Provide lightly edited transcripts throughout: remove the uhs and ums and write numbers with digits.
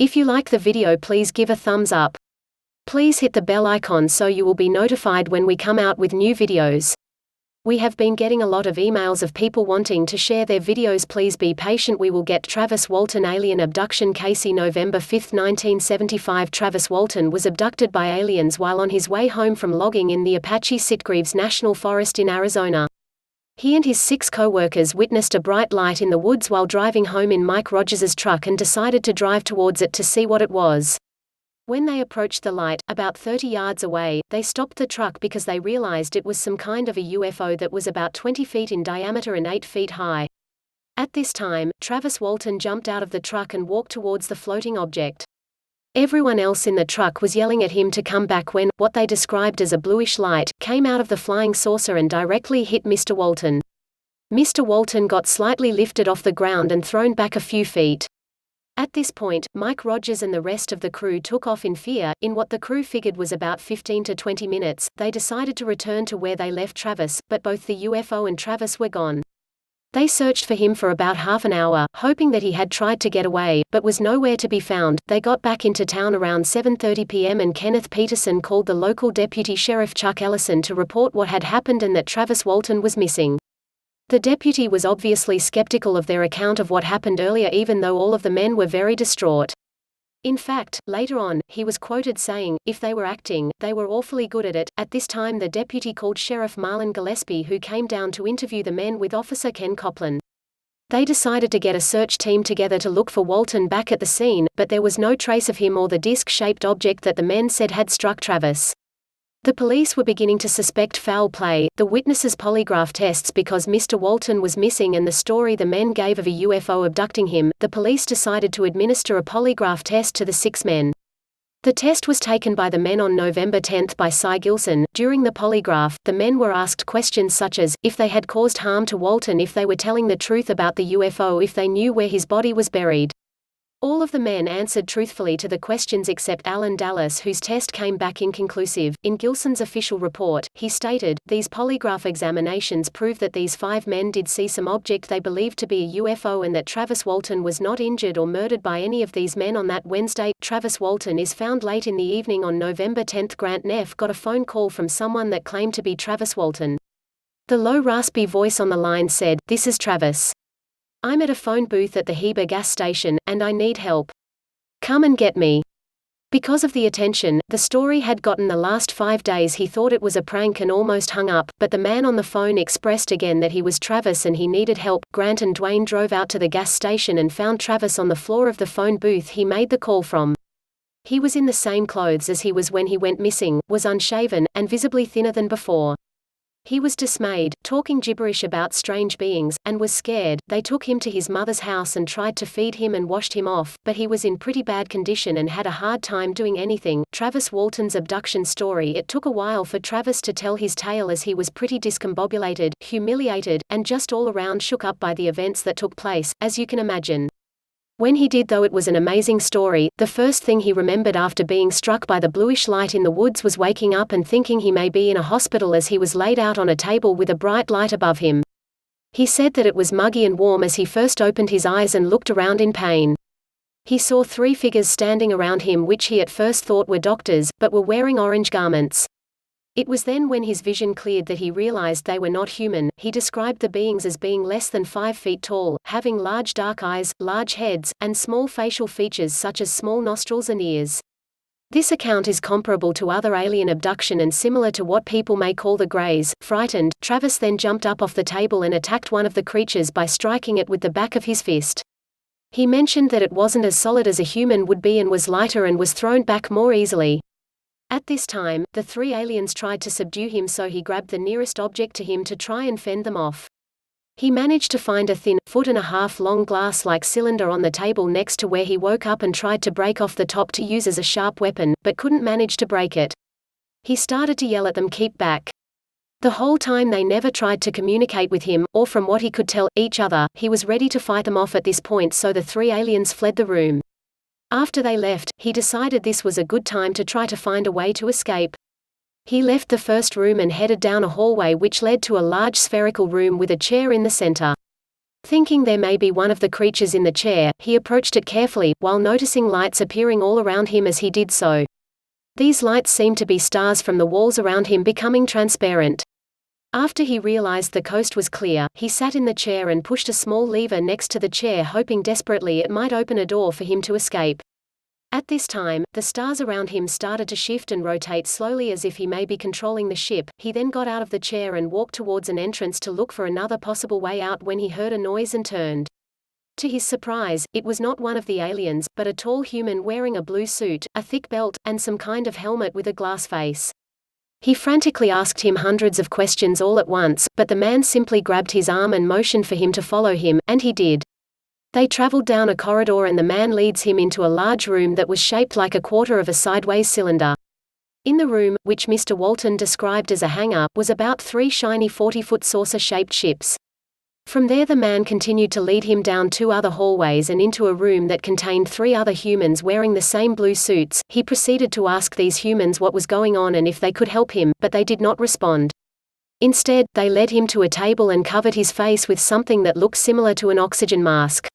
If you like the video, please give a thumbs up. Please hit the bell icon so you will be notified when we come out with new videos. We have been getting a lot of emails of people wanting to share their videos. Please be patient, we will get Travis Walton alien abduction case. November 5, 1975. Travis Walton was abducted by aliens while on his way home from logging in the Apache Sitgreaves National Forest in Arizona. He and his 6 co-workers witnessed a bright light in the woods while driving home in Mike Rogers's truck and decided to drive towards it to see what it was. When they approached the light, about 30 yards away, they stopped the truck because they realized it was some kind of a UFO that was about 20 feet in diameter and 8 feet high. At this time, Travis Walton jumped out of the truck and walked towards the floating object. Everyone else in the truck was yelling at him to come back when, what they described as a bluish light, came out of the flying saucer and directly hit Mr. Walton. Mr. Walton got slightly lifted off the ground and thrown back a few feet. At this point, Mike Rogers and the rest of the crew took off in fear. In what the crew figured was about 15 to 20 minutes, they decided to return to where they left Travis, but both the UFO and Travis were gone. They searched for him for about half an hour, hoping that he had tried to get away, but was nowhere to be found. They got back into town around 7:30 p.m. and Kenneth Peterson called the local deputy sheriff Chuck Ellison to report what had happened and that Travis Walton was missing. The deputy was obviously skeptical of their account of what happened earlier, even though all of the men were very distraught. In fact, later on, he was quoted saying, "If they were acting, they were awfully good at it." At this time the deputy called Sheriff Marlon Gillespie, who came down to interview the men with Officer Ken Copland. They decided to get a search team together to look for Walton back at the scene, but there was no trace of him or the disc-shaped object that the men said had struck Travis. The police were beginning to suspect foul play, the witnesses' polygraph tests because Mr. Walton was missing, and the story the men gave of a UFO abducting him. The police decided to administer a polygraph test to the 6 men. The test was taken by the men on November 10 by Cy Gilson. During the polygraph, the men were asked questions such as, if they had caused harm to Walton, if they were telling the truth about the UFO, if they knew where his body was buried. All of the men answered truthfully to the questions except Alan Dallas, whose test came back inconclusive. In Gilson's official report, he stated, "These polygraph examinations prove that these 5 men did see some object they believed to be a UFO and that Travis Walton was not injured or murdered by any of these men on that Wednesday." Travis Walton is found late in the evening on November 10. Grant Neff got a phone call from someone that claimed to be Travis Walton. The low raspy voice on the line said, "This is Travis. I'm at a phone booth at the Heber gas station, and I need help. Come and get me." Because of the attention the story had gotten the last 5 days, he thought it was a prank and almost hung up, but the man on the phone expressed again that he was Travis and he needed help. Grant and Dwayne drove out to the gas station and found Travis on the floor of the phone booth he made the call from. He was in the same clothes as he was when he went missing, was unshaven, and visibly thinner than before. He was dismayed, talking gibberish about strange beings, and was scared. They took him to his mother's house and tried to feed him and washed him off, but he was in pretty bad condition and had a hard time doing anything. Travis Walton's abduction story. It took a while for Travis to tell his tale as he was pretty discombobulated, humiliated, and just all around shook up by the events that took place, as you can imagine. When he did, though it was an amazing story, the first thing he remembered after being struck by the bluish light in the woods was waking up and thinking he may be in a hospital as he was laid out on a table with a bright light above him. He said that it was muggy and warm as he first opened his eyes and looked around in pain. He saw 3 figures standing around him which he at first thought were doctors, but were wearing orange garments. It was then when his vision cleared that he realized they were not human. He described the beings as being less than 5 feet tall, having large dark eyes, large heads, and small facial features such as small nostrils and ears. This account is comparable to other alien abduction and similar to what people may call the Greys. Frightened, Travis then jumped up off the table and attacked one of the creatures by striking it with the back of his fist. He mentioned that it wasn't as solid as a human would be and was lighter and was thrown back more easily. At this time, the 3 aliens tried to subdue him, so he grabbed the nearest object to him to try and fend them off. He managed to find a thin, 1.5 long glass-like cylinder on the table next to where he woke up and tried to break off the top to use as a sharp weapon, but couldn't manage to break it. He started to yell at them, "Keep back." The whole time they never tried to communicate with him, or from what he could tell, each other. He was ready to fight them off at this point, so the 3 aliens fled the room. After they left, he decided this was a good time to try to find a way to escape. He left the first room and headed down a hallway which led to a large spherical room with a chair in the center. Thinking there may be one of the creatures in the chair, he approached it carefully, while noticing lights appearing all around him as he did so. These lights seemed to be stars from the walls around him becoming transparent. After he realized the coast was clear, he sat in the chair and pushed a small lever next to the chair, hoping desperately it might open a door for him to escape. At this time, the stars around him started to shift and rotate slowly as if he may be controlling the ship. He then got out of the chair and walked towards an entrance to look for another possible way out when he heard a noise and turned. To his surprise, it was not one of the aliens, but a tall human wearing a blue suit, a thick belt, and some kind of helmet with a glass face. He frantically asked him hundreds of questions all at once, but the man simply grabbed his arm and motioned for him to follow him, and he did. They traveled down a corridor and the man leads him into a large room that was shaped like a quarter of a sideways cylinder. In the room, which Mr. Walton described as a hangar, was about 3 shiny 40-foot saucer-shaped ships. From there the man continued to lead him down 2 other hallways and into a room that contained 3 other humans wearing the same blue suits. He proceeded to ask these humans what was going on and if they could help him, but they did not respond. Instead, they led him to a table and covered his face with something that looked similar to an oxygen mask.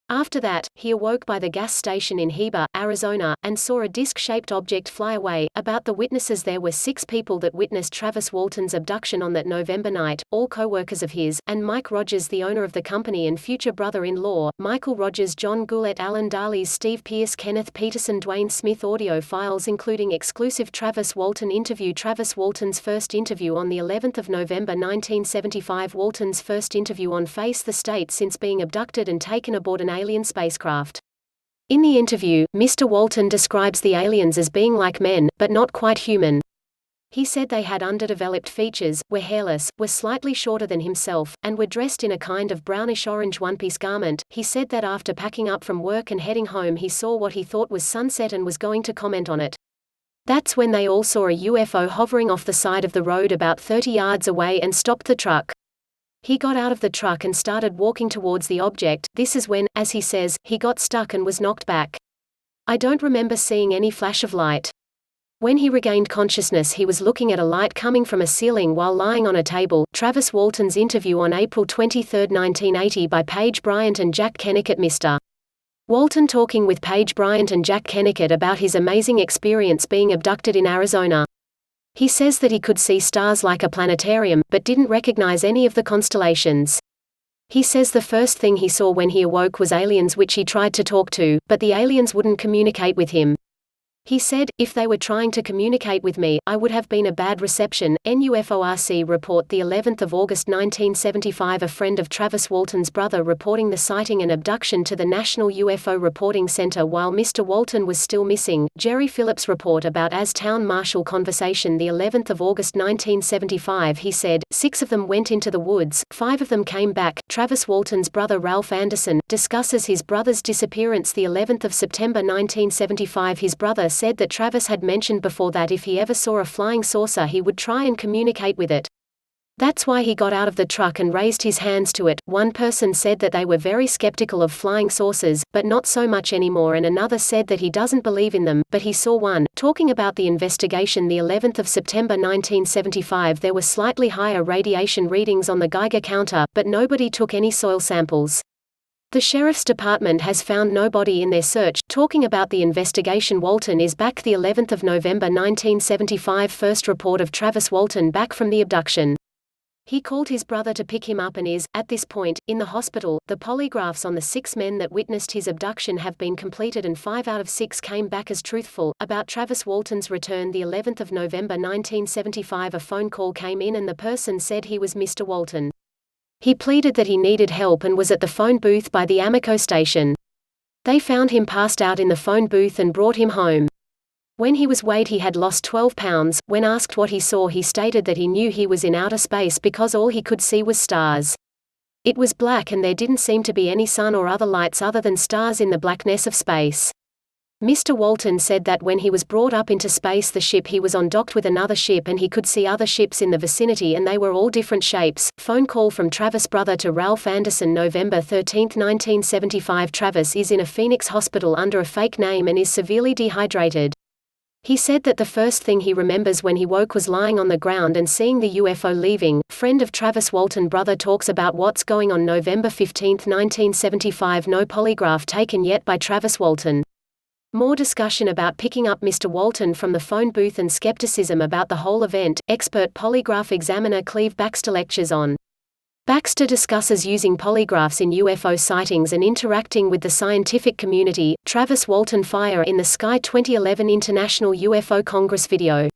After that, he awoke by the gas station in Heber, Arizona, and saw a disc-shaped object fly away. About the witnesses, there were 6 people that witnessed Travis Walton's abduction on that November night, all co-workers of his, and Mike Rogers, the owner of the company and future brother-in-law, Michael Rogers, John Goulet, Alan Darley's, Steve Pierce, Kenneth Peterson, Dwayne Smith. Audio files including exclusive Travis Walton interview. Travis Walton's first interview on the 11th of November 1975. Walton's first interview on Face the State since being abducted and taken aboard an alien spacecraft. In the interview, Mr. Walton describes the aliens as being like men, but not quite human. He said they had underdeveloped features, were hairless, were slightly shorter than himself, and were dressed in a kind of brownish-orange one-piece garment. He said that after packing up from work and heading home he saw what he thought was sunset and was going to comment on it. That's when they all saw a UFO hovering off the side of the road about 30 yards away and stopped the truck. He got out of the truck and started walking towards the object. This is when, as he says, he got stuck and was knocked back. I don't remember seeing any flash of light. When he regained consciousness, he was looking at a light coming from a ceiling while lying on a table. Travis Walton's interview on April 23, 1980 by Paige Bryant and Jack Kennicott. Mr. Walton talking with Paige Bryant and Jack Kennicott about his amazing experience being abducted in Arizona. He says that he could see stars like a planetarium, but didn't recognize any of the constellations. He says the first thing he saw when he awoke was aliens which he tried to talk to, but the aliens wouldn't communicate with him. He said, if they were trying to communicate with me, I would have been a bad reception. NUFORC report the 11th of August 1975. A friend of Travis Walton's brother reporting the sighting and abduction to the National UFO Reporting Center while Mr. Walton was still missing. Jerry Phillips report about as town marshal conversation the 11th of August 1975. He said, 6 of them went into the woods, 5 of them came back. Travis Walton's brother Ralph Anderson discusses his brother's disappearance the 11th of September 1975. His brother said that Travis had mentioned before that if he ever saw a flying saucer he would try and communicate with it. That's why he got out of the truck and raised his hands to it. One person said that they were very skeptical of flying saucers, but not so much anymore, and another said that he doesn't believe in them, but he saw one. Talking about the investigation the 11th of September 1975, there were slightly higher radiation readings on the Geiger counter, but nobody took any soil samples. The Sheriff's Department has found nobody in their search. Talking about the investigation, Walton is back the 11th of November 1975. First report of Travis Walton back from the abduction. He called his brother to pick him up and is, at this point, in the hospital. The polygraphs on the 6 men that witnessed his abduction have been completed and 5 out of 6 came back as truthful. About Travis Walton's return the 11th of November 1975, a phone call came in and the person said he was Mr. Walton. He pleaded that he needed help and was at the phone booth by the Amoco station. They found him passed out in the phone booth and brought him home. When he was weighed, he had lost 12 pounds. When asked what he saw, he stated that he knew he was in outer space because all he could see was stars. It was black and there didn't seem to be any sun or other lights other than stars in the blackness of space. Mr. Walton said that when he was brought up into space, the ship he was on docked with another ship and he could see other ships in the vicinity and they were all different shapes. Phone call from Travis' brother to Ralph Anderson November 13, 1975. Travis is in a Phoenix hospital under a fake name and is severely dehydrated. He said that the first thing he remembers when he woke was lying on the ground and seeing the UFO leaving. Friend of Travis Walton brother talks about what's going on November 15, 1975. No polygraph taken yet by Travis Walton. More discussion about picking up Mr. Walton from the phone booth and skepticism about the whole event. Expert polygraph examiner Cleve Baxter lectures on. Baxter discusses using polygraphs in UFO sightings and interacting with the scientific community. Travis Walton Fire in the Sky 2011 International UFO Congress video.